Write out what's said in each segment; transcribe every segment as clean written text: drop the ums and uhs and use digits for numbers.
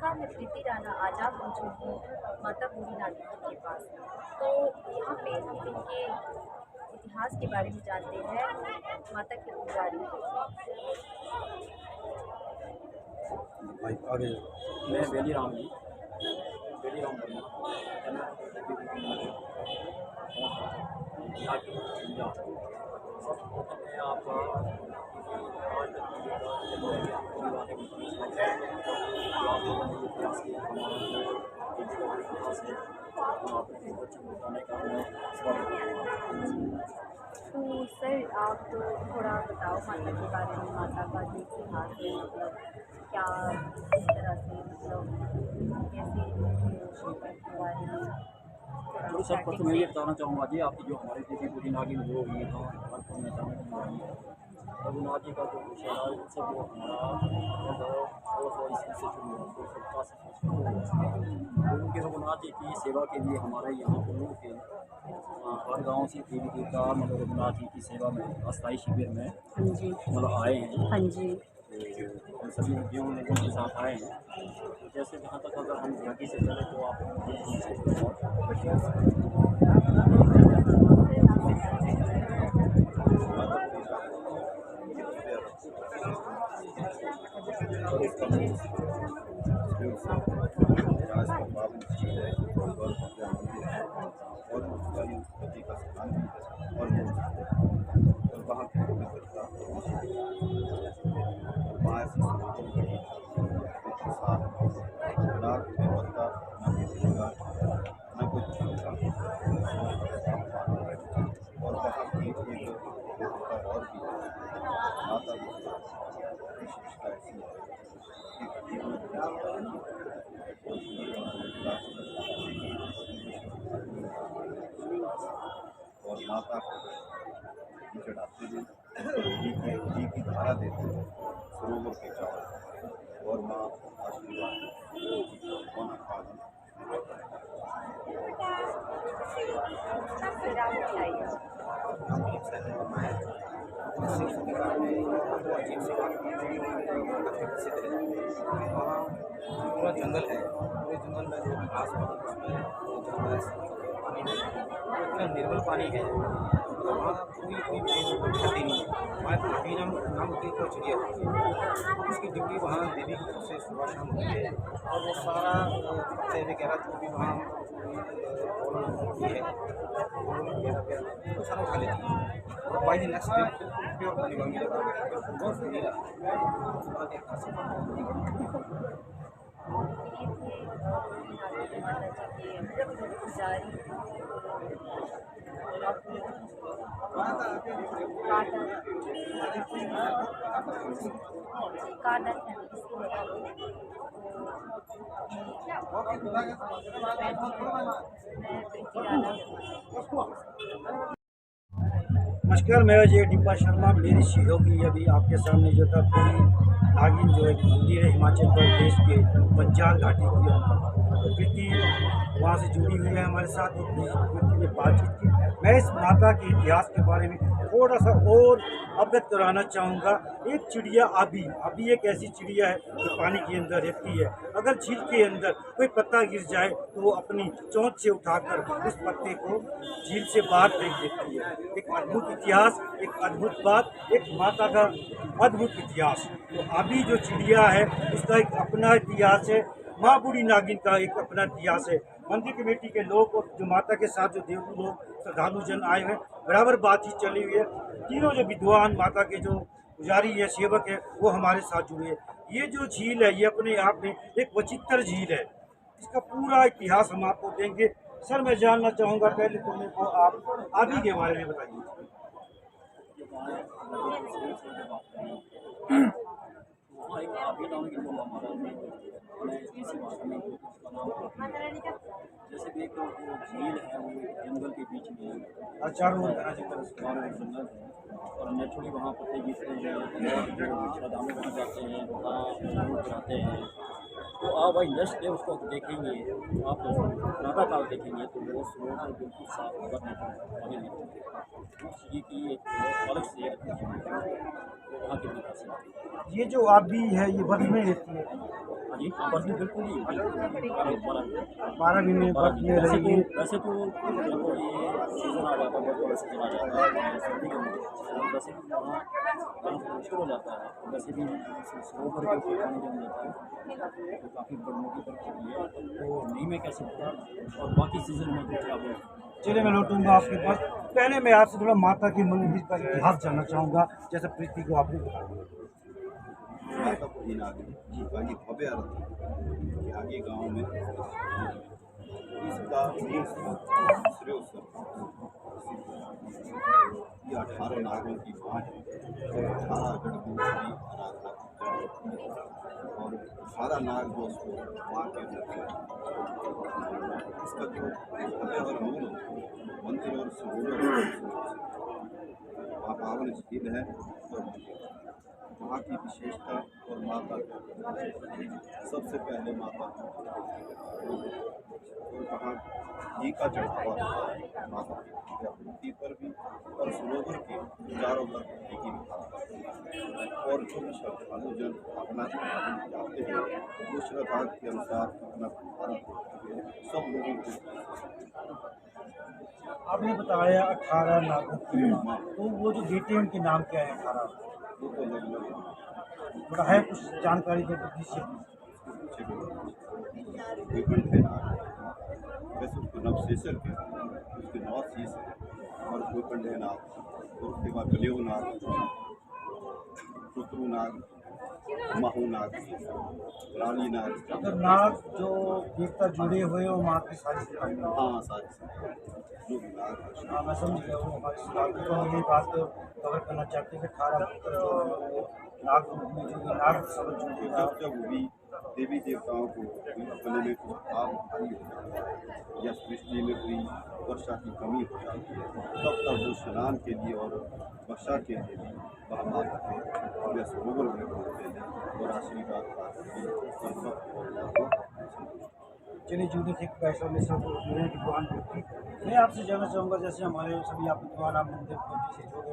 नमस्कार, मैं प्रीति राणा। आज आप पहुँची हूँ माता बूढ़ी नागेश्वरी के पास। तो यहाँ पे हम इनके इतिहास के बारे में जानते हैं। माता के पुजारी भाई आगे मैं बेलीराम जी, बेलीराम वर्मा, जनरल यहाँ की पंजाब। सबसे मैं आपका आज तक की परिवार के जो आप लोगों ने इतिहास की हमारा जो इतिहास है वो आपको बच्चों को बताने का मैं स्वागत करता हूँ। तो सर, आप थोड़ा बताओ माता के बारे में। माता का जो इतिहास है, मतलब क्या, किस तरह से, मतलब कैसे के बारे में थोड़ा तो स्टार्टिंग सर्वप्रथम मैं से। ये बताना चाहूँगा जी, आपकी जो हमारी देवी बूढ़ी नागिन जो हुई था हमारे में जाने की हुई है। रघुनाथ जी का जो विषय है उत्सव जो हमारा लगभग 1600 ईस्वी से शुरू हुआ, 1650 ईस्वी से शुरू हुआ। तो उनके रघुनाथ जी की सेवा के लिए हमारे यहाँ कुल्लू के हर गाँव से देवी देवता मतलब रघुनाथ जी की सेवा में अस्थायी शिविर में हाँ जी। मतलब आए हैं। हाँ जी। तो हम सभी उद्योगों लोगों के साथ आए हैं। तो जैसे जहाँ तक अगर हम झांकी से चले तो आप और इसका मुख्य इतिहास का पावन झील है और भव्य मंदिर है और पुजारी पति का स्थान भी है और और वहाँ की पवित्रता और वहाँ ऐसी सरोवर बड़ी बिल्कुल साफ नाक में पत्ता न किसी का न कोई छींटा साफ पानी है और वहाँ की एक विशेषता और भी है माता की विशेषता ऐसी है कि जीवन पानी और सूर्य और माता को चढ़ाते हैं घी की धारा देते हैं सरोवर के चारों और माँ आशीर्वाद होना पालन फिर आप बताइए। हम एक शहर में घुमाए शिव के बारे में वो अजीब सी बात काफ़ी प्रसिद्ध है। वहाँ पूरा जंगल है, पूरे जंगल में जो घास पात उसमें जानवर पानी में वो इतना निर्मल पानी है। वहाँ कोई दिक्कत नहीं है। वहाँ कभी नाम की कोई चिड़िया होती है, उसकी ड्यूटी वहाँ देवी की तरफ से सुबह शाम होती है और वो सारा पत्ते वगैरह जो भी वहाँ प्रॉब्लम होती है वो सारा खा लेती है और by the next day pure पानी वहाँ मिलेगा। बहुत नीला वहाँ के खास ये थे माता जी के पुजारी कार्डन है इसकी वजह से। नमस्कार, मैं अजय डिब्बा शर्मा। मेरी सहयोगी अभी आपके सामने जो था पूरी नागिन जो एक मंदिर है हिमाचल प्रदेश के बंजार घाटी के अंदर, तो प्रीति वहाँ से जुड़ी हुई है हमारे साथ। और प्रीति ने बातचीत की। मैं इस माता के इतिहास के बारे में थोड़ा सा और अवगत कराना चाहूँगा। एक चिड़िया आबी एक ऐसी चिड़िया है जो पानी के अंदर रहती है। अगर झील के अंदर कोई पत्ता गिर जाए तो वो अपनी चोंच से उठाकर उस पत्ते को झील से बाहर फेंक देती है। एक अद्भुत इतिहास, एक अद्भुत बात, एक माता का अद्भुत इतिहास। तो आबी जो चिड़िया है उसका एक अपना इतिहास है, माँ बूढ़ी नागिन का एक अपना इतिहास है। मंदिर कमेटी के लोग और जो माता के साथ जो देवू लोग श्रद्धालु जन आए हुए बराबर बातचीत चली हुई है। तीनों जो विद्वान माता के जो पुजारी है, सेवक है, वो हमारे साथ जुड़े हैं। ये जो झील है ये अपने आप में एक वचित्र झील है। इसका पूरा इतिहास हम आपको देंगे। सर, मैं जानना चाहूँगा पहले तो मेरे को आप आबी के बारे में बताइए। वहाँ एक आबी नाम की जो हमारा मैं इसी भाषा में उसका नाम जैसे कि एक झील है वो जंगल के बीच में है और चारों ओर घना जंगल है। जंगल है और नेचुरली वहाँ पत्ते गिरते हैं और श्रद्धालु वहाँ जाते हैं, वहाँ जाते हैं। तो आप भाई नेक्स्ट डे उसको देखेंगे, आप प्रातः काल देखेंगे तो वो सरोवर बिल्कुल साफ होगा पानी नहीं। उस ये की एक अलग से वहाँ की खासियत है। ये जो आबी है ये वन में रहती है। हाँ जी, बर्फ भी बिल्कुल ही 12 महीने बर्फ में रहेगी। वैसे तो देखो ये सीज़न आ जाता है, बहुत बड़ा सीज़न आ जाता है सर्दी के अंदर, वैसे भी वहाँ रहना थोड़ा मुश्किल हो जाता है। वैसे भी सरोवर के ऊपर पानी जम जाता है, तो काफ़ी मोटी बर्फ होती है, तो नहीं मैं कह सकता। और बाकी सीज़न में तो क्या बोलूँ। चलिए मैं लौटूंगा आपके पास। पहले मैं आपसे थोड़ा माता के मंदिर का इतिहास जानना चाहूँगा, जैसे प्रीति को आपने बताया। माता बूढ़ी नागिन बाकी भव्य रथ आगे गांव में इसका श्रेय ये 18 नागों की माँ है और 18 गणगों की आराधना करते हैं और 18 नाग जो उसको माँ के रूप में इसका जो भव्य और मूल मंदिर और सरोवर वहाँ पावन झील है और वहाँ की विशेषता और माता सबसे पहले माता और वहाँ घी का चढ़ावा होता है माता की मूर्ति पर भी और सरोवर के चारों तरफ घी की और जो श्रद्धालु जन अपना जाते हैं वो श्रद्धा के अनुसार अपना सब लोगों को। आपने बताया 18 नागों की माँ, तो वो जो बेटे हैं उनके नाम क्या है 18? वो तो लगभग थोड़ा है कुछ जानकारी दे दीजिए। विकंठ है नाग वैसे उसको नवशेषर के उसके 9 शीश है और विकंठ है नाग और उसके बाद कलेव नाग पुत्रु नाग महू नाग रानी नाग। तो नाग जो देवता जुड़े हुए हो माँ की सारी सिखाई। हाँ सारी जो भी नाग है। हाँ मैं समझ गया, वो हमारी सिखाई तो हम ये बात कवर करना चाहते हैं कि 18 पुत्र जो है वो नाग रूप में जो नाग शब्द जुड़ेगा। जब वो भी देवी देवताओं को अपने में कुछ भाव भारी हो जाता है या सृष्टि में कोई वर्षा की कमी हो जाती है तब वो स्नान के लिए और वर्षा के लिए भी वहाँ माता के अपने सरोवर में पहुँचते हैं और आशीर्वाद प्राप्त और सब। चलिए जुड़े थे पैसा में सब जुड़े विद्वान व्यक्ति। मैं आपसे जानना चाहूँगा, जैसे हमारे सभी आप विद्वान आप मंदिर कमेटी से जुड़े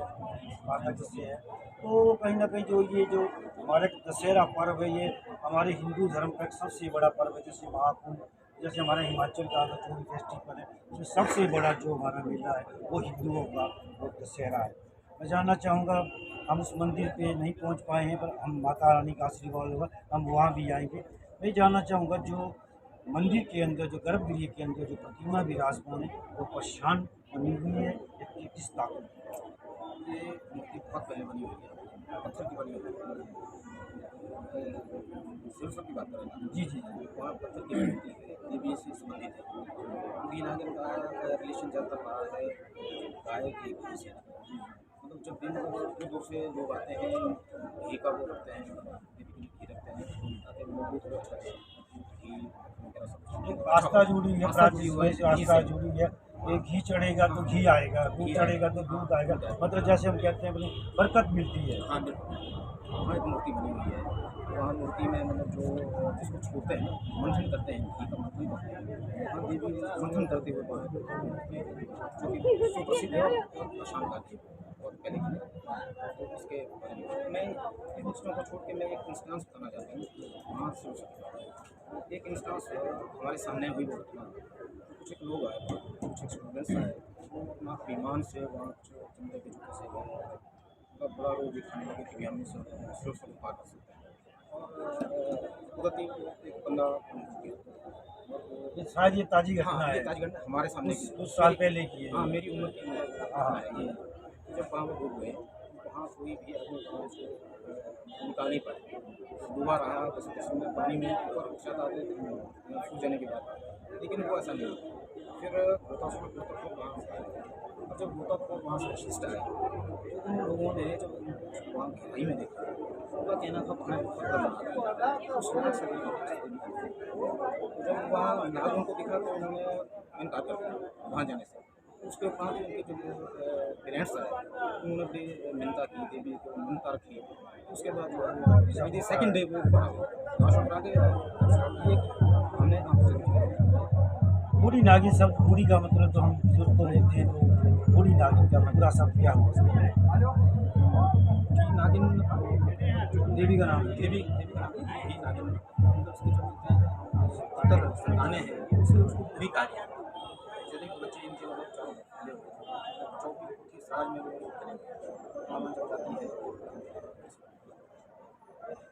माता किससे है, तो कहीं ना कहीं जो ये जो हमारे दशहरा पर्व है ये हमारे हिंदू धर्म का एक सबसे बड़ा पर्व है। जैसे महाकुंभ, जैसे हमारे हिमाचल का जो फेस्टिवल है उसमें सबसे बड़ा जो हमारा मेला है वो हिंदुओं का वो दशहरा है। मैं जानना चाहूँगा, हम उस मंदिर पे नहीं पहुँच पाए हैं पर हम माता रानी का आशीर्वाद होगा हम वहाँ भी आएंगे। मैं जानना चाहूँगा जो मंदिर के अंदर जो गर्भगृह के अंदर जो प्रतिमा विराजमान है वो पहचान बनी हुई है या किस ताकत? ये मूर्ति बहुत पहले बनी हुई है, पत्थर की बनी हुई है। सिरसों की बात करें ना, जी जी वहाँ पत्थर की मूर्ति है, देवी से संबंधित है। बूढ़ी नागिन का रिलेशन ज़्यादातर रहा है गाय के घी से। मतलब जब भी दूर दूर से लोग आते हैं घी का वो रखते हैं, देवी के लिए घी रखते हैं ताकि लोग भी थोड़ा अच्छा घी वगैरह सब एक आस्था जुड़ी है, प्राचीन समय से आस्था जुड़ी है। एक घी चढ़ेगा तो घी आएगा, दूध चढ़ेगा तो दूध आएगा, मतलब जैसे हम कहते हैं अपनी बरकत मिलती है। हाँ बिल्कुल। वहाँ एक मूर्ति बनी हुई है, वहाँ मूर्ति में मतलब जो जिसको छूते हैं मंथन करते हैं, घी का मंथन करते हैं, वहाँ देवी मंथन करते हुए वहाँ जो कि सुप्रसिद्ध है और शानदार थी और पहले की है। तो इसके बारे में मैं इन चीज़ों को छोड़ के मैं एक इंस्टांस बताना चाहता हूँ। वहाँ से एक इंस्टांस हमारे सामने हुई घटना, कुछ एक लोग आए, कुछ एक स्टूडेंट्स आए, वो अपना विमान से वहाँ कुछ चंदे के जूते से गए, उनका बड़ा रोग दिखाने लगे कि हम सिर्फ से पार कर सकते हैं और तुरंत ही एक बंदा ये शायद ये ताजी घटना हाँ, है, ये ताज घटना हमारे सामने कुछ साल पहले की है। हाँ मेरी उम्र की घटना है ये। जब वहाँ वो लोग हुए वहाँ कोई भी आदमी उसको निकाल नहीं पाए, डूबा रहा जैसे जैसे में पानी में ऊपर शायद आते सूख जाने के बाद, लेकिन वो ऐसा नहीं। फिर गोताखोर वहाँ से आए और जब गोताखोर वहाँ से शिष्ट आए तो उन लोगों ने जब वहाँ गहराई में देखा उनका कहना था वहाँ उस नाग से तो जब वहाँ नागों को दिखा तो उन्होंने इनकार कर दिया वहाँ जाने से। उसके उपरांत उनके जो पेरेंट्स आए उन्होंने भी मिन्नता की, देवी को मिन्नता रखी। उसके बाद जो है सेकंड डे वो ऊपर आ गए, दर्शन करा के ये हमने आंखों से देखा। बूढ़ी नागिन शब्द, बूढ़ी का मतलब तो हम बुजुर्ग को लेते हैं, तो बूढ़ी नागिन का पूरा शब्द क्या हो सकता है? कि नागिन देवी का नाम देवी का नाम है नागिन, मतलब उसकी जो उत्तर आने हैं उसको पूरी कार्य चले बच्चे इनके मतलब चाव पहले बच्चों की समाज में वो मामला जब जाती है।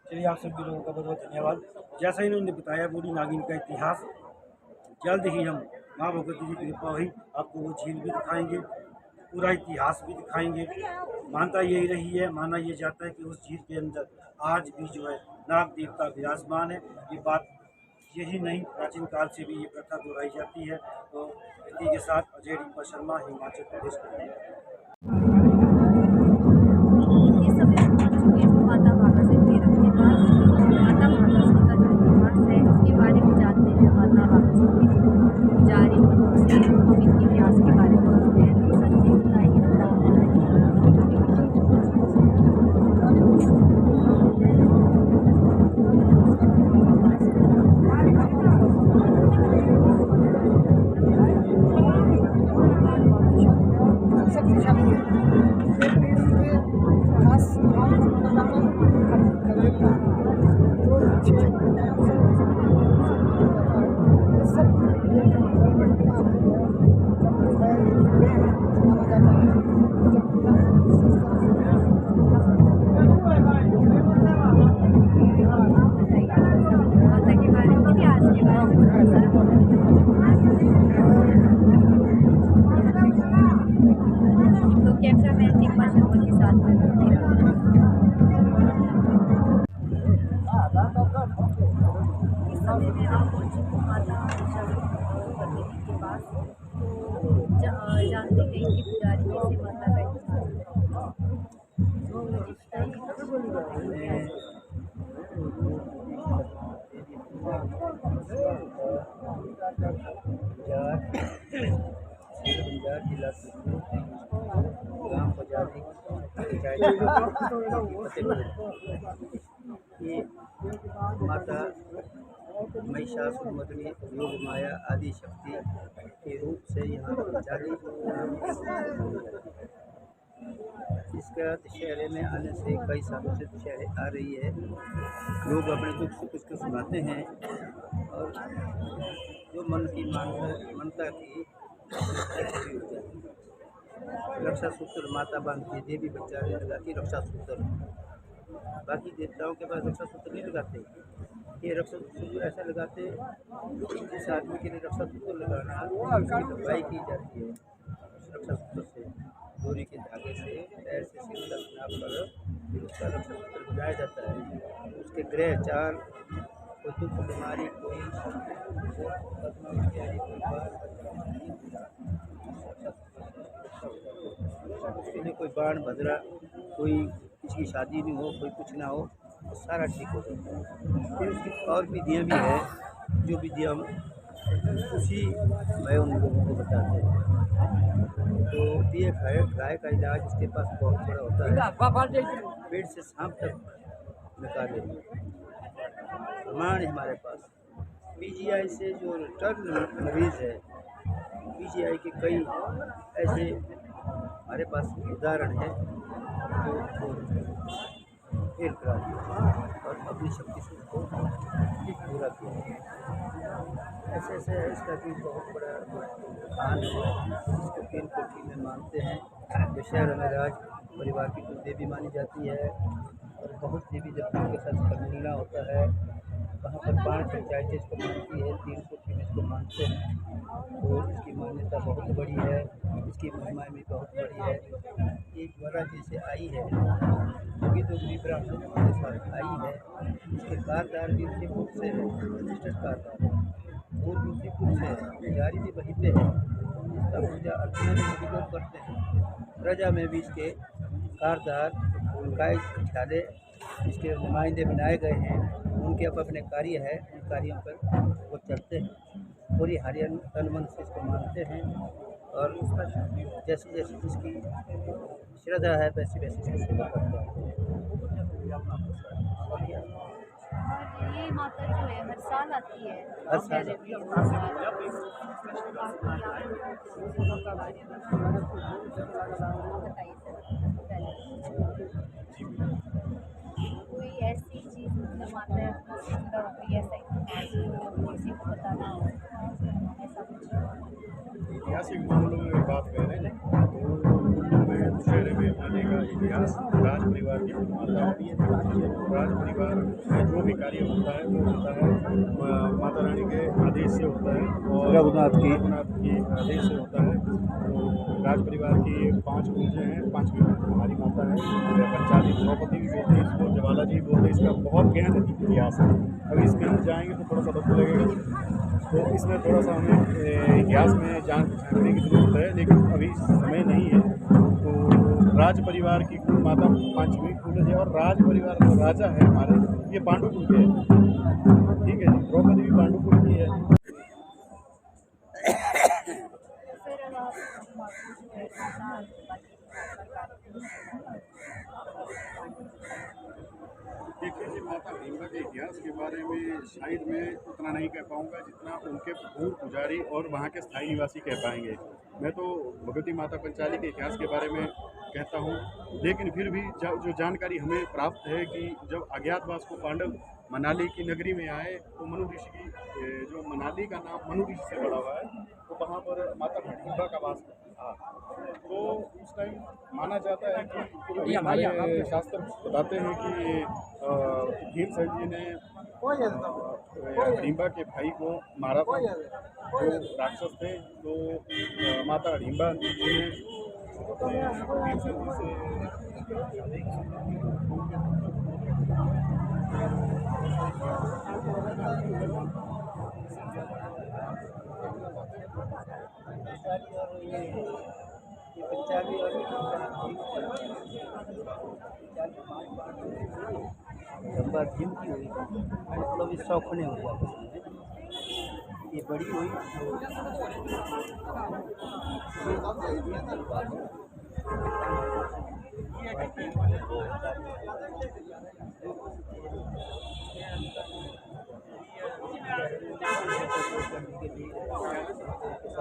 चलिए आप सभी लोगों का बहुत बहुत धन्यवाद। जैसा इन्होंने बताया बूढ़ी नागिन का इतिहास, जल्द ही हम माँ भगवती की कृपा हुई आपको वो झील भी दिखाएंगे, पूरा इतिहास भी दिखाएंगे। मानता यही रही है, माना ये जाता है कि उस झील के अंदर आज भी जो है नाग देवता विराजमान है। ये बात यही नहीं, प्राचीन काल से भी ये प्रथा दोहराई जाती है। तो इसी के साथ अजय डिम्पा शर्मा, हिमाचल प्रदेश का। इस समय हम पहुंच चुके हैं माता भागासुर तीर्थ के पास। माता भागासुर का जो इतिहास है उसके बारे में जानते हैं। माता भागासुर के पुजारी से हम इनके इतिहास के बारे में जानते हैं। तो सर जी बताइए माता के बारे में, इतिहास के बारे में सर। तो कैमरामैन डिम्पा शर्मा के साथ में इस समय में आप पहुंच चुके हैं माता भागासुर देवी के पास। तो जानते हैं कि पुजारी कैसे माता का जिला ग्राम पंचायत ये माता महिषासुरमर्दिनी योग माया आदि शक्ति के रूप से यहाँ जारी। इसका दशहरे में आने से कई सालों से दशहरे आ रही है। लोग अपने दुख सुख को सुनाते हैं और जो मन की मानता की रक्षा सूत्र माता बांधती है। देवी बच्चा लगाती रक्षा सूत्र, बाकी देवताओं के पास रक्षा सूत्र नहीं लगाते। ये रक्षा सूत्र ऐसा लगाते जिस आदमी के लिए रक्षा सूत्र लगाना उसकी दवाई की जाती है। रक्षा सूत्र से डोरी के धागे से पैर से सिर तक नाप कर फिर उसका रक्षा सूत्र बनाया जाता है। उसके ग्रह चाल, कोई दुख बीमारी, कोई उसके लिए कोई बाण भद्रा, कोई किसी की शादी नहीं हो, कोई कुछ ना हो, तो सारा ठीक हो जाता है। फिर उसकी और विधियाँ भी है, जो विधियाँ हम उसी मैं उन लोगों को बताते हैं। तो ये गाय का इलाज इसके पास बहुत बड़ा होता है। पेट से सांप तक निकाले प्रमाण हमारे पास। पीजीआई से जो रिटर्न मरीज है, पीजीआई के कई ऐसे हमारे पास उदाहरण है जो फेल करा दिया और अपनी शक्ति से उसको पूरा किया। ऐसे ऐसे है। इसका भी बहुत बड़ा स्थान है, इसको तीन कोठी में मानते हैं। दशहरा में राज परिवार की कुल देवी मानी जाती है और बहुत देवी देवताओं के साथ इसका मिलना होता है। वहाँ पर 5 पंचायतें इसको मानती है, 3 कोठी में इसको मानते हैं। तो इसकी मान्यता बहुत बड़ी है, इसकी महिमा भी बहुत बड़ी है। एक वरा जैसे आई है क्योंकि तो गरीब ब्राह्मणों के साथ आई है। इसके कारदार भी उसी पुर से है, रजिस्टर्ड कारदार और दूसरी पुर से है, पुजारी भी वहीं पे है। इसका पूजा अर्चना भी सभी लोग करते हैं। प्रजा में भी इसके कारदार उनका खियाले इसके नुमाइंदे बनाए गए हैं। उनके अपने कार्य है, उन कार्यों पर वो चलते हैं। पूरी हरियाणा तन मन से इसको मानते हैं और उसका जैसी जैसी जिसकी श्रद्धा है वैसी वैसी इसकी सेवा करते हैं। ये माता जो है हर साल आती है। हर साल कोई ऐसी चीज़ मतलब माता है कोई ऐसा इतिहास जो किसी को पता ऐतिहासिक मामलों में बात करें तो मैं दुशहरे में आने का इतिहास राज परिवार की माता राज परिवार में जो भी कार्य होता है वो होता है माता रानी के आदेश से होता है और रघुनाथ की आदेश से होता है। तो राज परिवार की 5 पूजे हैं, 5वीं हमारी माता है पंचाली द्रौपदी भी बोलते हैं इसको, ज्वाला जी बोलते हैं। इसका बहुत गहन इतिहास है। अभी इसमें हम जाएंगे तो थोड़ा सा वक्त लगेगा, तो इसमें थोड़ा सा हमें इतिहास में जानने की ज़रूरत है, लेकिन अभी समय नहीं है। तो राज परिवार की कुल माता 5वीं कुल है और राज परिवार जो राजा है हमारे ये पांडु कुल के हैं। ठीक है, द्रौपदी भी पांडु कुल की है। फिर अब आप माता जो है माता बाकी देखिए जी, माता गंगा के इतिहास के बारे में शायद मैं उतना नहीं कह पाऊँगा जितना उनके पूर्व पुजारी और वहाँ के स्थायी निवासी कह पाएंगे। मैं तो भगवती माता पंचाली के इतिहास के बारे में कहता हूँ, लेकिन फिर भी जो जानकारी हमें प्राप्त है कि जब अज्ञातवास को पांडव मनाली की नगरी में आए तो मनु ऋषि की जो मनाली का नाम मनु ऋषि से पड़ा हुआ है, तो वहाँ पर माता हडिम्बा का वास था। तो उस टाइम माना जाता है कि हमारे शास्त्र बताते हैं कि भीमसेन जी ने हडिम्बा के भाई को मारा था, जो राक्षस थे। तो माता हडिम्बा जी ने भीमसेन जी से लंबा जिम की हुई मतलब इस शौक ने हुआ ये बड़ी हुई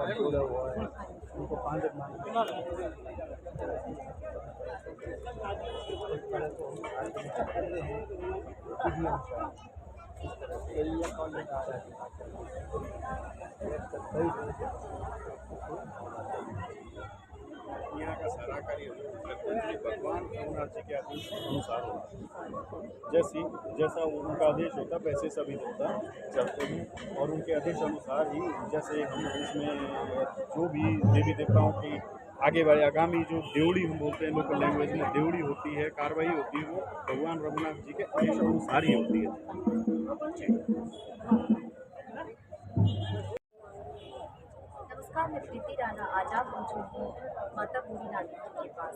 पूरा हुआ है उनको 5 यहाँ का सारा कार्य भगवान रघुनाथ जी के आदेश के अनुसार होता है। जैसा उनका आदेश होता है वैसे सभी देवता चलते हैं और उनके आदेश अनुसार ही जैसे हम इसमें जो भी देवी देवताओं की आगे बढ़े आगामी जो देवड़ी हम बोलते हैं लोकल लैंग्वेज में देवड़ी होती है, कार्रवाई होती है, वो भगवान रघुनाथ जी के आदेश अनुसार ही होती है। नमस्कार, मैं प्रीति राणा। आज आप मौजूद हूँ माता बूढ़ी नागी जी के पास।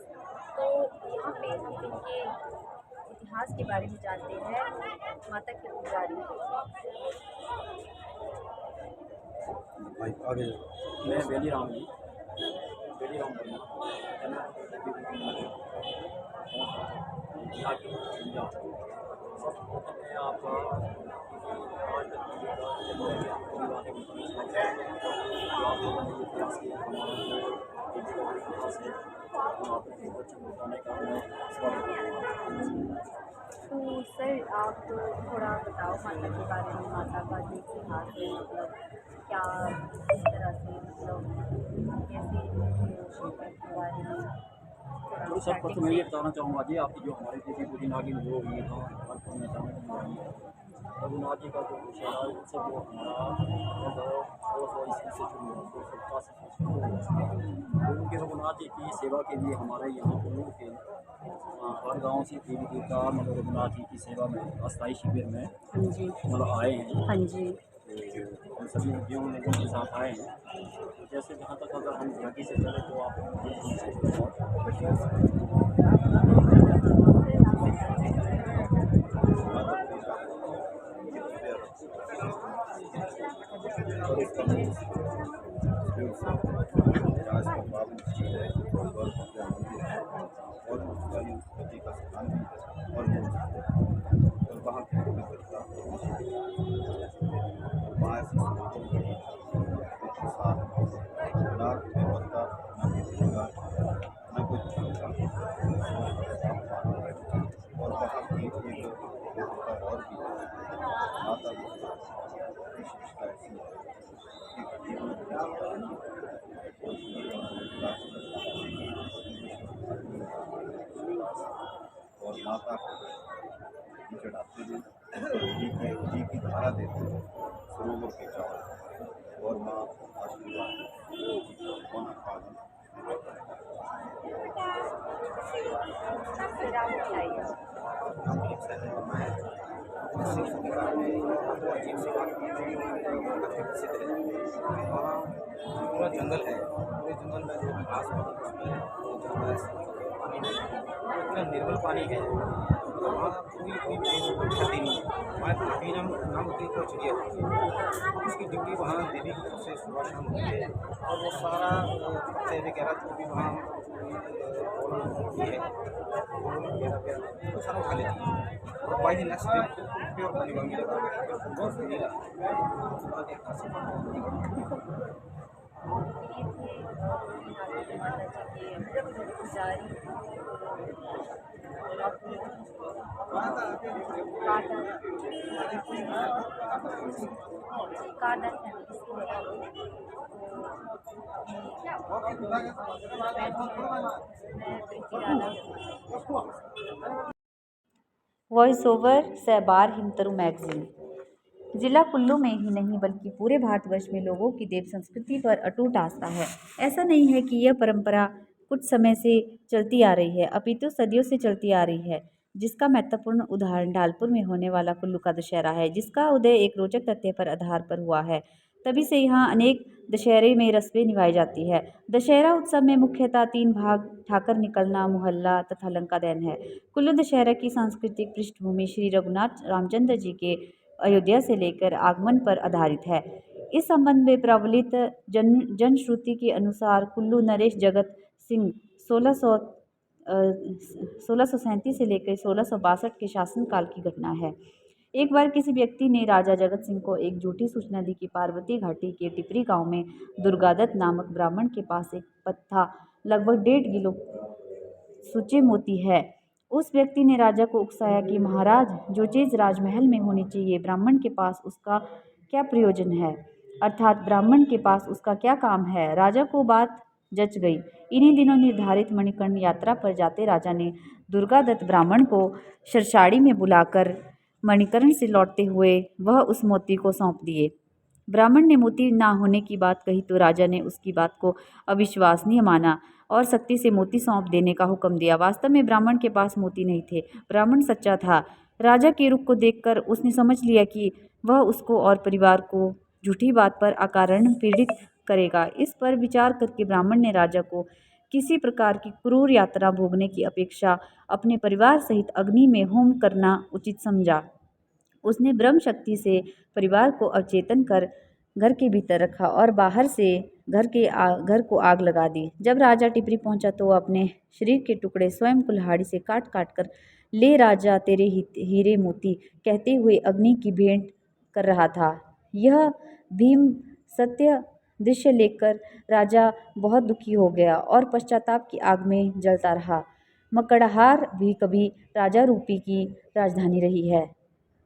तो यहाँ पे हम इनके इतिहास के बारे में जानते हैं माता के पुजारी। आगे मैं बेलीराम जी, बेलीराम वर्मा, सबसे मैं आपका आज तक बताने का मैं तो सर आप थोड़ा बताओ माता के बारे में, माता का जो इतिहास है, मतलब क्या किस तरह से, मतलब कैसे के बारे में तो सब कुछ मैं ये बताना चाहूँगा जी, आपकी जो हमारी देवी बूढ़ी नागिन वो हुई था हर में जाने की रघुनाथ जी का जो विषय उनसे जो हमारा 1600 ईस्वी से शुरू हुआ, 1685 से उनके रघुनाथ जी की सेवा के लिए हमारे यहाँ कुल्लू के हर गाँव से देवी देवता मतलब रघुनाथ जी की सेवा में अस्थायी शिविर में हाँ जी, मतलब आए हैं। हाँ जी, तो हम सभी उद्योग लोगों के साथ आए हैं। तो जैसे जहाँ तक अगर हम झांकी से चले तो आप राज का पावन स्थल है और भव्य मंदिर है और उसका ही उत्पत्ति का स्थान भी है और वहाँ की पवित्रता वहाँ ऐसी सरोवर बनी जो साफ ना कोई पत्ता ना किसी गाछ ना कोई छींटा और वहाँ की एक देवता और भी माता विशिष्टता ऐसी है कि माता को घी चढ़ाते हैं और घी की धारा देते हैं सरोवर के चारों और माँ आशीर्वाद होना पालन फिर आप बताइए। हम एक सैनिक माए शिव के बारे में आपको अजीब सी बात काफ़ी प्रसिद्ध है। वहाँ पूरा जंगल है, पूरे जंगल में जो घास पानी नहीं, इतना निर्मल पानी है। वहाँ कोई क्षति नहीं है। वहाँ कभी नाम की कोई चिड़िया होती है, उसकी ड्यूटी वहाँ देवी की तरफ से सुबह शाम होती है और वो सारा पत्ते वगैरह जो भी वहाँ होती है वो सारा खा लेती है और by the next day pure पानी मांगी लगा बहुत नीला वहाँ के खास ये थे नागी माता जी के पुजारी काटा वॉइस ओवर सहबार हिमतरू मैगजीन। जिला कुल्लू में ही नहीं बल्कि पूरे भारतवर्ष में लोगों की देव संस्कृति पर अटूट आस्था है। ऐसा नहीं है कि यह परंपरा कुछ समय से चलती आ रही है, अपितु सदियों से चलती आ रही है, जिसका महत्वपूर्ण उदाहरण ढालपुर में होने वाला कुल्लू का दशहरा है, जिसका उदय एक रोचक तथ्य पर आधार पर हुआ है। तभी से यहाँ अनेक दशहरे में रस्में निभाई जाती है। दशहरा उत्सव में मुख्यतः 3 भाग ठाकर निकलना, मुहल्ला तथा लंका दहन है। कुल्लू दशहरा की सांस्कृतिक पृष्ठभूमि श्री रघुनाथ रामचंद्र जी के अयोध्या से लेकर आगमन पर आधारित है। इस संबंध में प्रवलित जनश्रुति के अनुसार कुल्लू नरेश जगत सिंह 1637 से लेकर 1662 के शासनकाल की घटना है। एक बार किसी व्यक्ति ने राजा जगत सिंह को एक झूठी सूचना दी कि पार्वती घाटी के टिपरी गांव में दुर्गादत्त नामक ब्राह्मण के पास एक पत्था लगभग 1.5 किलो सूचे मोती है। उस व्यक्ति ने राजा को उकसाया कि महाराज, जो चीज़ राजमहल में होनी चाहिए, ब्राह्मण के पास उसका क्या प्रयोजन है, अर्थात ब्राह्मण के पास उसका क्या काम है। राजा को बात जच गई। इन्हीं दिनों निर्धारित मणिकर्ण यात्रा पर जाते राजा ने दुर्गादत्त ब्राह्मण को शरशाड़ी में बुलाकर मणिकर्ण से लौटते हुए वह उस मोती को सौंप दिए। ब्राह्मण ने मोती ना होने की बात कही तो राजा ने उसकी बात को अविश्वसनीय माना और सख्ती से मोती सौंप देने का हुक्म दिया। वास्तव में ब्राह्मण के पास मोती नहीं थे, ब्राह्मण सच्चा था। राजा के रुख को देखकर उसने समझ लिया कि वह उसको और परिवार को झूठी बात पर अकारण पीड़ित करेगा। इस पर विचार करके ब्राह्मण ने राजा को किसी प्रकार की क्रूर यात्रा भोगने की अपेक्षा अपने परिवार सहित अग्नि में होम करना उचित समझा। उसने ब्रह्म शक्ति से परिवार को अवचेतन कर घर के भीतर रखा और बाहर से घर को आग लगा दी। जब राजा टिपरी पहुंचा तो वह अपने शरीर के टुकड़े स्वयं कुल्हाड़ी से काट काट कर ले राजा तेरे हीरे मोती कहते हुए अग्नि की भेंट कर रहा था। यह भीम सत्य दृश्य देखकर राजा बहुत दुखी हो गया और पश्चाताप की आग में जलता रहा। मकड़हार भी कभी राजा रूपी की राजधानी रही है।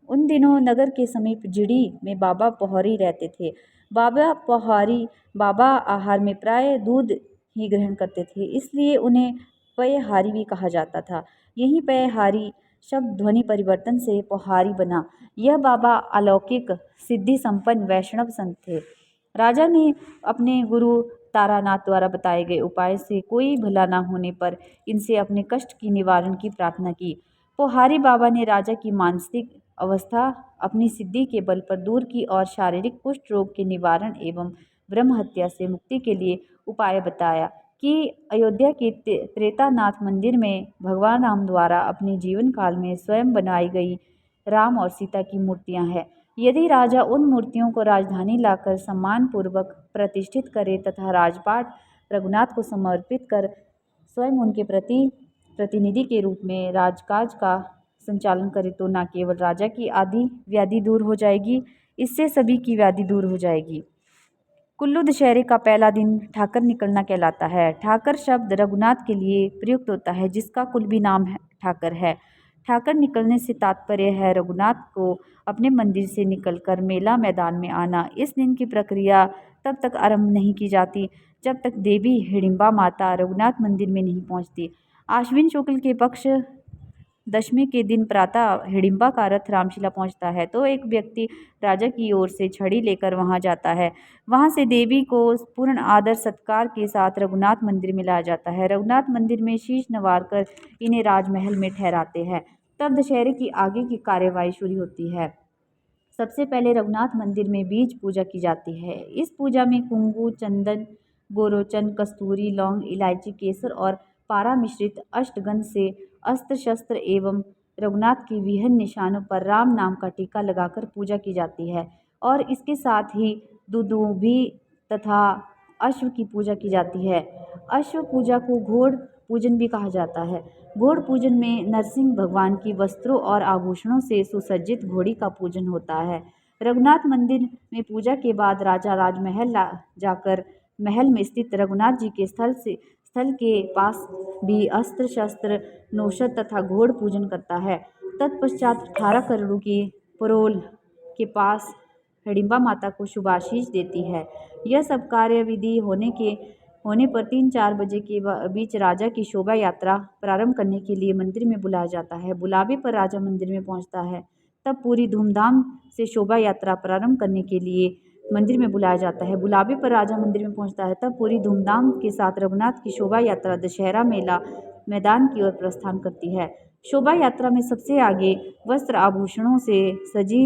उन दिनों नगर के समीप जिड़ी में बाबा पोहारी रहते थे। बाबा पोहारी बाबा आहार में प्राय दूध ही ग्रहण करते थे, इसलिए उन्हें पयहारी भी कहा जाता था। यही पयहारी शब्द ध्वनि परिवर्तन से पोहारी बना। यह बाबा अलौकिक सिद्धि संपन्न वैष्णव संत थे। राजा ने अपने गुरु तारानाथ द्वारा बताए गए उपाय से कोई भला न होने पर इनसे अपने कष्ट की निवारण की प्रार्थना की। पोहारी बाबा ने राजा की मानसिक अवस्था अपनी सिद्धि के बल पर दूर की और शारीरिक कुष्ठ रोग के निवारण एवं ब्रह्म हत्या से मुक्ति के लिए उपाय बताया कि अयोध्या के त्रेतानाथ मंदिर में भगवान राम द्वारा अपने जीवन काल में स्वयं बनाई गई राम और सीता की मूर्तियां हैं। यदि राजा उन मूर्तियों को राजधानी लाकर सम्मानपूर्वक प्रतिष्ठित करे तथा राजपाट रघुनाथ को समर्पित कर स्वयं उनके प्रतिनिधि के रूप में राजकाज का संचालन करे तो न केवल राजा की आदि व्याधि दूर हो जाएगी, इससे सभी की व्याधि दूर हो जाएगी। कुल्लू दशहरे का पहला दिन ठाकर निकलना कहलाता है। ठाकर शब्द रघुनाथ के लिए प्रयुक्त होता है, जिसका कुल्लवी नाम ठाकर है। ठाकर निकलने से तात्पर्य है रघुनाथ को अपने मंदिर से निकलकर मेला मैदान में आना। इस दिन की प्रक्रिया तब तक आरंभ नहीं की जाती जब तक देवी हिडिंबा माता रघुनाथ मंदिर में नहीं पहुंचती। आश्विन शुक्ल के पक्ष दशमी के दिन प्रातः हिडिंबा का रथ रामशिला पहुंचता है तो एक व्यक्ति राजा की ओर से छड़ी लेकर वहां जाता है। वहां से देवी को पूर्ण आदर सत्कार के साथ रघुनाथ मंदिर में लाया जाता है। रघुनाथ मंदिर में शीश नवार कर इन्हें राजमहल में ठहराते हैं। तब दशहरे की आगे की कार्यवाही शुरू होती है। सबसे पहले रघुनाथ मंदिर में बीज पूजा की जाती है। इस पूजा में कुंगू, चंदन, गोरोचन, कस्तूरी, लौंग, इलायची, केसर और पारा मिश्रित अष्टगंध से अस्त्र शस्त्र एवं रघुनाथ के विभिन्न निशानों पर राम नाम का टीका लगाकर पूजा की जाती है और इसके साथ ही दुदुभी तथा अश्व की पूजा की जाती है। अश्व पूजा को घोड़ पूजन भी कहा जाता है। घोड़ पूजन में नरसिंह भगवान की वस्त्रों और आभूषणों से सुसज्जित घोड़ी का पूजन होता है। रघुनाथ मंदिर में पूजा के बाद राजा राजमहल जाकर महल में स्थित रघुनाथ जी के स्थल के पास भी अस्त्र शस्त्र नौशद तथा घोड़ पूजन करता है। तत्पश्चात 18 करोड़ की परोल के पास हिडिंबा माता को शुभाशीष देती है। यह सब कार्य विधि होने पर 3-4 बजे के बीच राजा की शोभा यात्रा प्रारंभ करने के लिए मंदिर में बुलाया जाता है। बुलावे पर राजा मंदिर में पहुंचता है तब पूरी धूमधाम से शोभा यात्रा प्रारंभ करने के लिए मंदिर में बुलाया जाता है। बुलावे पर राजा मंदिर में पहुंचता है तब पूरी धूमधाम के साथ रघुनाथ की शोभा यात्रा दशहरा मेला मैदान की ओर प्रस्थान करती है। शोभा यात्रा में सबसे आगे वस्त्र आभूषणों से सजी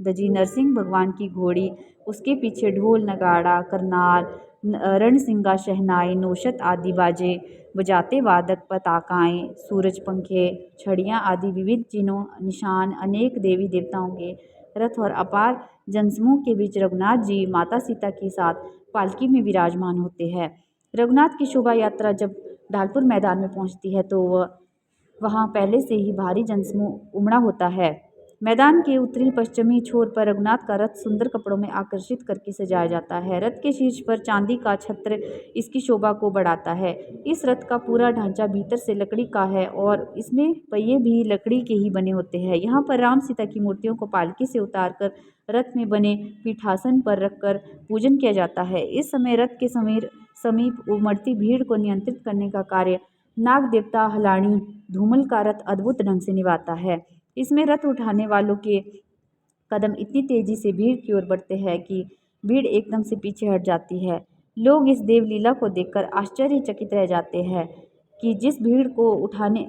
धजी नरसिंह भगवान की घोड़ी, उसके पीछे ढोल, नगाड़ा, करनाल, रणसिंगा, शहनाई, नौशद आदि बाजे बजाते वादक, पताकाएं, सूरज पंखे, छड़ियाँ आदि विविध चिन्हों निशान, अनेक देवी देवताओं के रथ और अपार जनसमूह के बीच रघुनाथ जी माता सीता के साथ पालकी में विराजमान होते हैं। रघुनाथ की शोभा यात्रा जब ढालपुर मैदान में पहुंचती है तो वहां पहले से ही भारी जनसमूह उमड़ा होता है। मैदान के उत्तरी पश्चिमी छोर पर रघुनाथ का रथ सुंदर कपड़ों में आकर्षित करके सजाया जाता है। रथ के शीर्ष पर चांदी का छत्र इसकी शोभा को बढ़ाता है। इस रथ का पूरा ढांचा भीतर से लकड़ी का है और इसमें पहिए भी लकड़ी के ही बने होते हैं। यहाँ पर राम सीता की मूर्तियों को पालकी से उतारकर रथ में बने पीठासन पर रखकर पूजन किया जाता है। इस समय रथ के समीप उमड़ती भीड़ को नियंत्रित करने का कार्य नाग देवता हलाणी धूमल का रथ अद्भुत ढंग से निभाता है। इसमें रथ उठाने वालों के कदम इतनी तेजी से भीड़ की ओर बढ़ते हैं कि भीड़ एकदम से पीछे हट जाती है। लोग इस देवलीला को देखकर आश्चर्यचकित रह जाते हैं कि जिस भीड़ को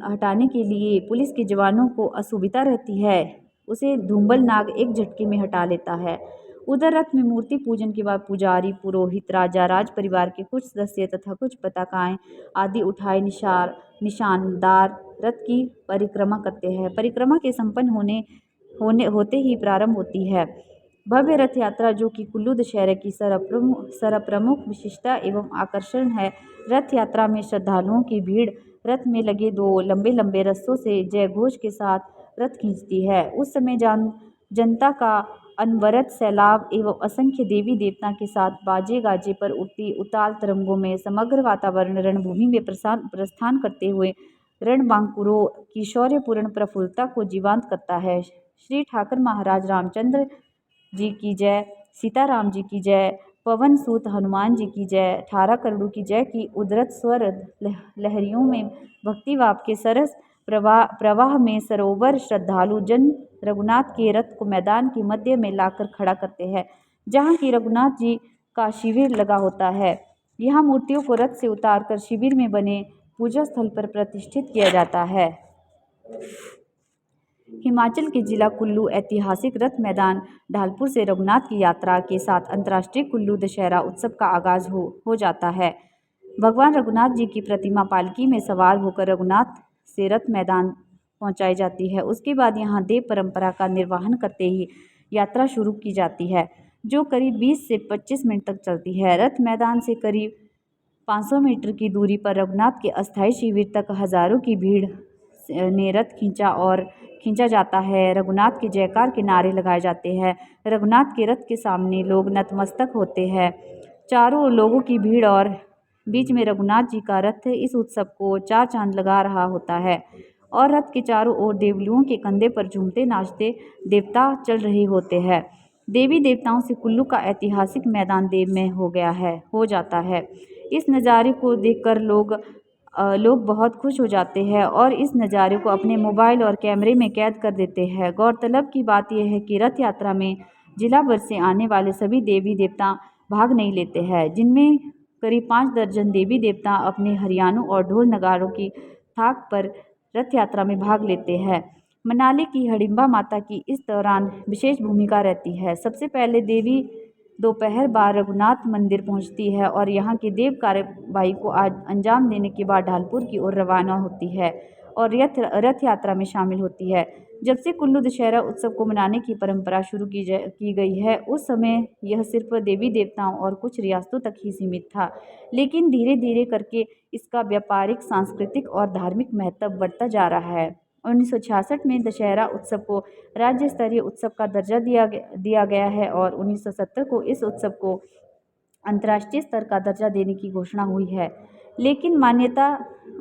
हटाने के लिए पुलिस के जवानों को असुविधा रहती है उसे धूमल नाग एक झटके में हटा लेता है। उधर रथ में मूर्ति पूजन के बाद पुजारी, पुरोहित, राजा, राज परिवार के कुछ सदस्य तथा कुछ पताकाएं आदि उठाए निशानदार रथ की परिक्रमा करते हैं। परिक्रमा के संपन्न होते ही प्रारंभ होती है भव्य रथ यात्रा, जो कि कुल्लू दशहरे की सर्वप्रमुख विशेषता एवं आकर्षण है। रथ यात्रा में श्रद्धालुओं की भीड़ रथ में लगे 2 लंबे लंबे रस्सों से जय घोष के साथ रथ खींचती है। उस समय जनता का अनवरत सैलाब एवं असंख्य देवी देवता के साथ बाजे गाजे पर उठती उताल तरंगों में समग्र वातावरण रणभूमि में प्रस्थान करते हुए रणबांकुरों की शौर्यपूर्ण प्रफुल्लता को जीवंत करता है। श्री ठाकर महाराज रामचंद्र जी की जय, सीताराम जी की जय, पवन सूत हनुमान जी की जय, 18 करोड़ की जय की उद्रत स्वर लहरियों में भक्तिभाव के सरस प्रवाह में सरोवर श्रद्धालु जन रघुनाथ के रथ को मैदान के मध्य में लाकर खड़ा करते हैं, जहाँ की रघुनाथ जी का शिविर लगा होता है। यहाँ मूर्तियों को रथ से उतारकर शिविर में बने पूजा स्थल पर प्रतिष्ठित किया जाता है। हिमाचल के जिला कुल्लू ऐतिहासिक रथ मैदान ढालपुर से रघुनाथ की यात्रा के साथ अंतर्राष्ट्रीय कुल्लू दशहरा उत्सव का आगाज हो जाता है। भगवान रघुनाथ जी की प्रतिमा पालकी में सवार होकर रघुनाथ से रथ मैदान पहुंचाई जाती है। उसके बाद यहाँ देव परंपरा का निर्वहन करते ही यात्रा शुरू की जाती है, जो करीब 20 से 25 मिनट तक चलती है। रथ मैदान से करीब 500 मीटर की दूरी पर रघुनाथ के अस्थायी शिविर तक हजारों की भीड़ ने रथ खींचा जाता है। रघुनाथ के जयकार के नारे लगाए जाते हैं। रघुनाथ के रथ के सामने लोग नतमस्तक होते हैं। चारों ओर लोगों की भीड़ और बीच में रघुनाथ जी का रथ इस उत्सव को 4 चांद लगा रहा होता है और रथ के चारों ओर देवलुओं के कंधे पर झूमते नाचते देवता चल रहे होते हैं। देवी देवताओं से कुल्लू का ऐतिहासिक मैदान देवमय हो जाता है। इस नज़ारे को देखकर लोग लोग बहुत खुश हो जाते हैं और इस नज़ारे को अपने मोबाइल और कैमरे में कैद कर देते हैं। गौरतलब की बात यह है कि रथ यात्रा में जिला भर से आने वाले सभी देवी देवता भाग नहीं लेते हैं, जिनमें करीब 5 दर्जन देवी देवता अपने हरियाणों और ढोल नगाड़ों की थाक पर रथ यात्रा में भाग लेते हैं। मनाली की हडिम्बा माता की इस दौरान विशेष भूमिका रहती है। सबसे पहले देवी दोपहर बाद रघुनाथ मंदिर पहुंचती है और यहाँ की देव कार्यवाही को आज अंजाम देने के बाद ढालपुर की ओर रवाना होती है और रथ यात्रा में शामिल होती है। जब से कुल्लू दशहरा उत्सव को मनाने की परंपरा शुरू की गई है, उस समय यह सिर्फ देवी देवताओं और कुछ रियासतों तक ही सीमित था, लेकिन धीरे धीरे करके इसका व्यापारिक, सांस्कृतिक और धार्मिक महत्व बढ़ता जा रहा है। 1966 में दशहरा उत्सव को राज्य स्तरीय उत्सव का दर्जा दिया गया है और 1970 को इस उत्सव को अंतर्राष्ट्रीय स्तर का दर्जा देने की घोषणा हुई है, लेकिन मान्यता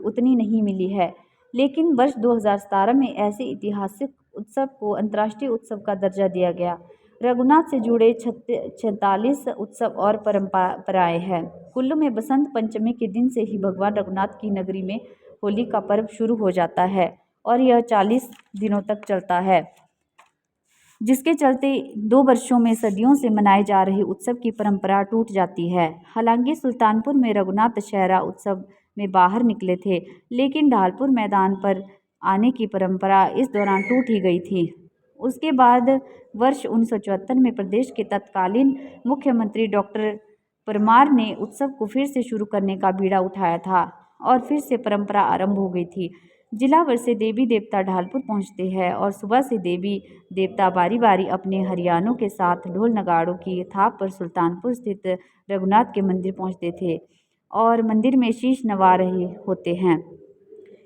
उतनी नहीं मिली है। लेकिन वर्ष 2017 में ऐसे ऐतिहासिक उत्सव को अंतर्राष्ट्रीय उत्सव का दर्जा दिया गया। रघुनाथ से जुड़े 46 उत्सव और परंपराएं हैं। कुल्लू में बसंत पंचमी के दिन से ही भगवान रघुनाथ की नगरी में होली का पर्व शुरू हो जाता है और यह 40 दिनों तक चलता है, जिसके चलते 2 वर्षों में सदियों से मनाए जा रहे उत्सव की परंपरा टूट जाती है। हालांकि सुल्तानपुर में रघुनाथ दशहरा उत्सव में बाहर निकले थे, लेकिन ढालपुर मैदान पर आने की परंपरा इस दौरान टूट ही गई थी। उसके बाद वर्ष 1974 में प्रदेश के तत्कालीन मुख्यमंत्री डॉक्टर परमार ने उत्सव को फिर से शुरू करने का बीड़ा उठाया था और फिर से परंपरा आरंभ हो गई थी। जिला भर से देवी देवता ढालपुर पहुंचते हैं और सुबह से देवी देवता बारी बारी अपने हरियाणों के साथ ढोल नगाड़ों की थाप पर सुल्तानपुर स्थित रघुनाथ के मंदिर पहुंचते थे और मंदिर में शीश नवा रहे होते हैं।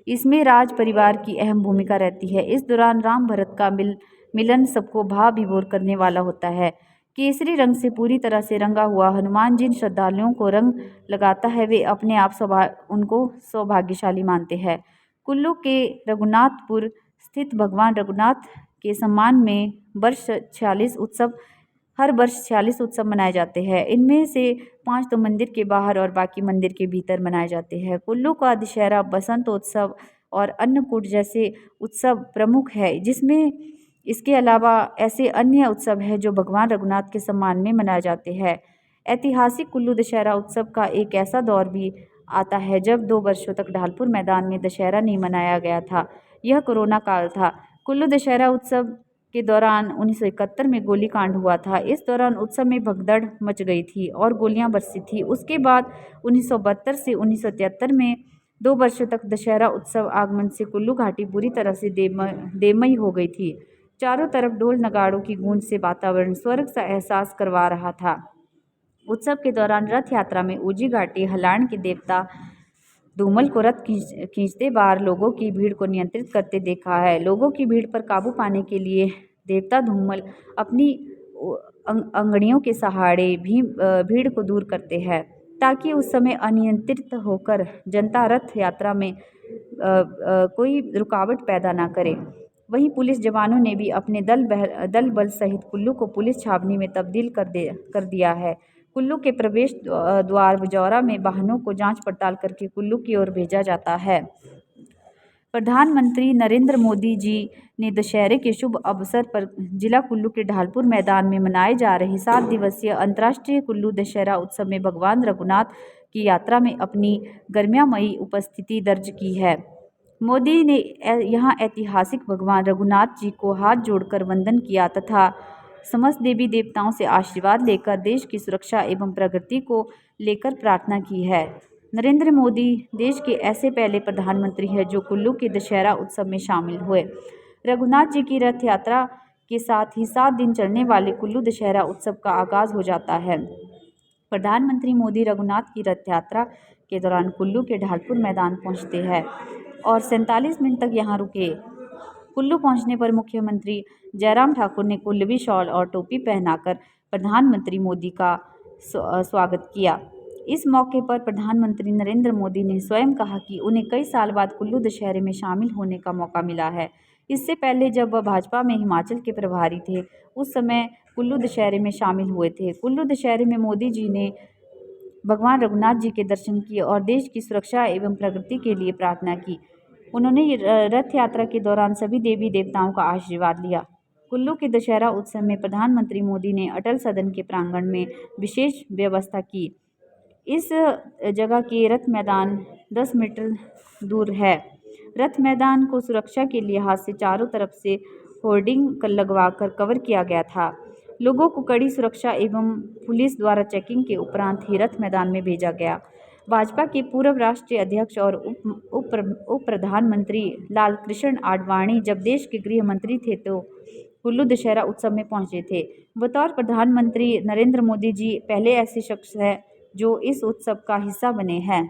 इसमें राज परिवार की अहम भूमिका रहती है। इस दौरान राम भरत का मिलन सबको भाव विभोर करने वाला होता है। केसरी रंग से पूरी तरह से रंगा हुआ हनुमान जिन श्रद्धालुओं को रंग लगाता है, वे अपने आप उनको सौभाग्यशाली मानते हैं। कुल्लू के रघुनाथपुर स्थित भगवान रघुनाथ के सम्मान में हर वर्ष 46 उत्सव मनाए जाते हैं। इनमें से 5 तो मंदिर के बाहर और बाकी मंदिर के भीतर मनाए जाते हैं। कुल्लू का दशहरा, बसंतोत्सव और अन्नकूट जैसे उत्सव प्रमुख है, जिसमें इसके अलावा ऐसे अन्य उत्सव हैं जो भगवान रघुनाथ के सम्मान में मनाए जाते हैं। ऐतिहासिक कुल्लू दशहरा उत्सव का एक ऐसा दौर भी आता है जब 2 वर्षों तक ढालपुर मैदान में दशहरा नहीं मनाया गया था। यह कोरोना काल था। कुल्लू दशहरा उत्सव के दौरान 1971 में गोलीकांड हुआ था। इस दौरान उत्सव में भगदड़ मच गई थी और गोलियां बरसी थी। उसके बाद 1972 से 1973 में 2 वर्षों तक दशहरा उत्सव आगमन से कुल्लू घाटी पूरी तरह से देमयी हो गई थी। चारों तरफ ढोल नगाड़ों की गूंज से वातावरण स्वर्ग सा एहसास करवा रहा था। उत्सव के दौरान रथ यात्रा में ऊंची घाटी हलाण के देवता धूमल को रथ खींचते बार लोगों की भीड़ को नियंत्रित करते देखा है। लोगों की भीड़ पर काबू पाने के लिए देवता धूमल अपनी अंगड़ियों के सहारे भीड़ को दूर करते हैं, ताकि उस समय अनियंत्रित होकर जनता रथ यात्रा में कोई रुकावट पैदा ना करे। वहीं पुलिस जवानों ने भी अपने दल बल सहित कुल्लू को पुलिस छावनी में तब्दील कर दिया है। कुल्लू के प्रवेश द्वार बजौरा में वाहनों को जांच पड़ताल करके कुल्लू की ओर भेजा जाता है। प्रधानमंत्री नरेंद्र मोदी जी ने दशहरे के शुभ अवसर पर जिला कुल्लू के ढालपुर मैदान में मनाए जा रहे 7 दिवसीय अंतर्राष्ट्रीय कुल्लू दशहरा उत्सव में भगवान रघुनाथ की यात्रा में अपनी गर्मामयी उपस्थिति दर्ज की है। मोदी ने यहाँ ऐतिहासिक भगवान रघुनाथ जी को हाथ जोड़कर वंदन किया तथा समस्त देवी देवताओं से आशीर्वाद लेकर देश की सुरक्षा एवं प्रगति को लेकर प्रार्थना की है। नरेंद्र मोदी देश के ऐसे पहले प्रधानमंत्री हैं जो कुल्लू के दशहरा उत्सव में शामिल हुए। रघुनाथ जी की रथ यात्रा के साथ ही 7 दिन चलने वाले कुल्लू दशहरा उत्सव का आगाज हो जाता है। प्रधानमंत्री मोदी रघुनाथ की रथ यात्रा के दौरान कुल्लू के ढालपुर मैदान पहुंचते हैं और 47 मिनट तक यहां रुके। कुल्लू पहुंचने पर मुख्यमंत्री जयराम ठाकुर ने कुल्लवी शॉल और टोपी पहनाकर प्रधानमंत्री मोदी का स्वागत किया। इस मौके पर प्रधानमंत्री नरेंद्र मोदी ने स्वयं कहा कि उन्हें कई साल बाद कुल्लू दशहरे में शामिल होने का मौका मिला है। इससे पहले जब वह भाजपा में हिमाचल के प्रभारी थे, उस समय कुल्लू दशहरे में शामिल हुए थे। कुल्लू दशहरे में मोदी जी ने भगवान रघुनाथ जी के दर्शन किए और देश की सुरक्षा एवं प्रगति के लिए प्रार्थना की। उन्होंने रथ यात्रा के दौरान सभी देवी देवताओं का आशीर्वाद लिया। कुल्लू के दशहरा उत्सव में प्रधानमंत्री मोदी ने अटल सदन के प्रांगण में विशेष व्यवस्था की। इस जगह के रथ मैदान 10 मीटर दूर है। रथ मैदान को सुरक्षा के लिहाज से चारों तरफ से होर्डिंग लगवाकर कवर किया गया था। लोगों को कड़ी सुरक्षा एवं पुलिस द्वारा चेकिंग के उपरांत ही रथ मैदान में भेजा गया। भाजपा के पूर्व राष्ट्रीय अध्यक्ष और उप प्रधानमंत्री लाल कृष्ण आडवाणी जब देश के गृह मंत्री थे तो कुल्लू दशहरा उत्सव में पहुंचे थे। बतौर प्रधानमंत्री नरेंद्र मोदी जी पहले ऐसे शख्स हैं जो इस उत्सव का हिस्सा बने हैं।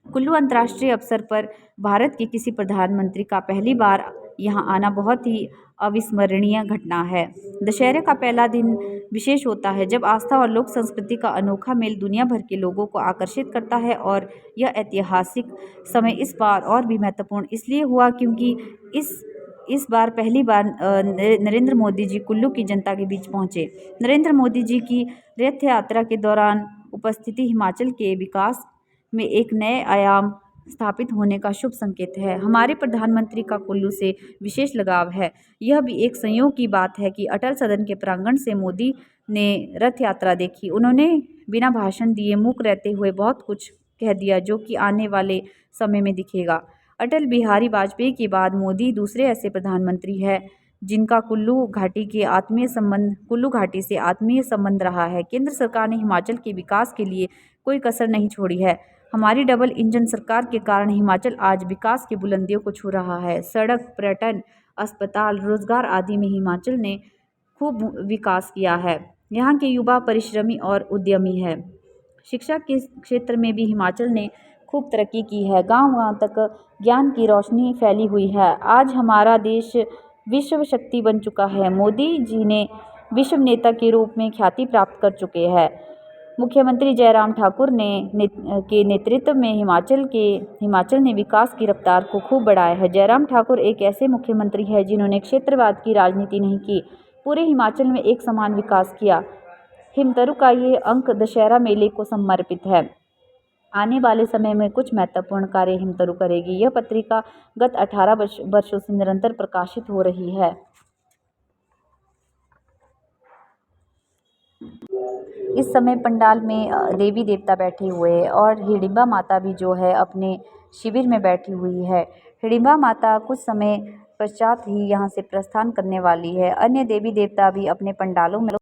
कुल्लू अंतर्राष्ट्रीय अवसर पर भारत के किसी प्रधानमंत्री का पहली बार यहां आना बहुत ही अविस्मरणीय घटना है। दशहरे का पहला दिन विशेष होता है जब आस्था और लोक संस्कृति का अनोखा मेल दुनिया भर के लोगों को आकर्षित करता है और यह ऐतिहासिक समय इस बार और भी महत्वपूर्ण इसलिए हुआ क्योंकि इस बार पहली बार नरेंद्र मोदी जी कुल्लू की जनता के बीच पहुंचे। नरेंद्र मोदी जी की रथ यात्रा के दौरान उपस्थिति हिमाचल के विकास में एक नए आयाम स्थापित होने का शुभ संकेत है। हमारे प्रधानमंत्री का कुल्लू से विशेष लगाव है। यह भी एक संयोग की बात है कि अटल सदन के प्रांगण से मोदी ने रथ यात्रा देखी। उन्होंने बिना भाषण दिए मूक रहते हुए बहुत कुछ कह दिया जो कि आने वाले समय में दिखेगा। अटल बिहारी वाजपेयी के बाद मोदी दूसरे ऐसे प्रधानमंत्री हैं जिनका कुल्लू घाटी से आत्मीय संबंध रहा है। केंद्र सरकार ने हिमाचल के विकास के लिए कोई कसर नहीं छोड़ी है। हमारी डबल इंजन सरकार के कारण हिमाचल आज विकास की बुलंदियों को छू रहा है। सड़क, पर्यटन, अस्पताल, रोजगार आदि में हिमाचल ने खूब विकास किया है। यहाँ के युवा परिश्रमी और उद्यमी है। शिक्षा के क्षेत्र में भी हिमाचल ने खूब तरक्की की है। गांव-गांव तक ज्ञान की रोशनी फैली हुई है। आज हमारा देश विश्व शक्ति बन चुका है। मोदी जी ने विश्व नेता के रूप में ख्याति प्राप्त कर चुके हैं। मुख्यमंत्री जयराम ठाकुर के नेतृत्व में हिमाचल ने विकास की रफ्तार को खूब बढ़ाया है। जयराम ठाकुर एक ऐसे मुख्यमंत्री हैं जिन्होंने क्षेत्रवाद की राजनीति नहीं की, पूरे हिमाचल में एक समान विकास किया। हिमतरू का ये अंक दशहरा मेले को समर्पित है। आने वाले समय में कुछ महत्वपूर्ण कार्य हिमतरू करेगी। यह पत्रिका गत 18 वर्षों से निरंतर प्रकाशित हो रही है। इस समय पंडाल में देवी देवता बैठे हुए हैं और हिडिंबा माता भी जो है अपने शिविर में बैठी हुई है। हिडिंबा माता कुछ समय पश्चात ही यहाँ से प्रस्थान करने वाली है। अन्य देवी देवता भी अपने पंडालों में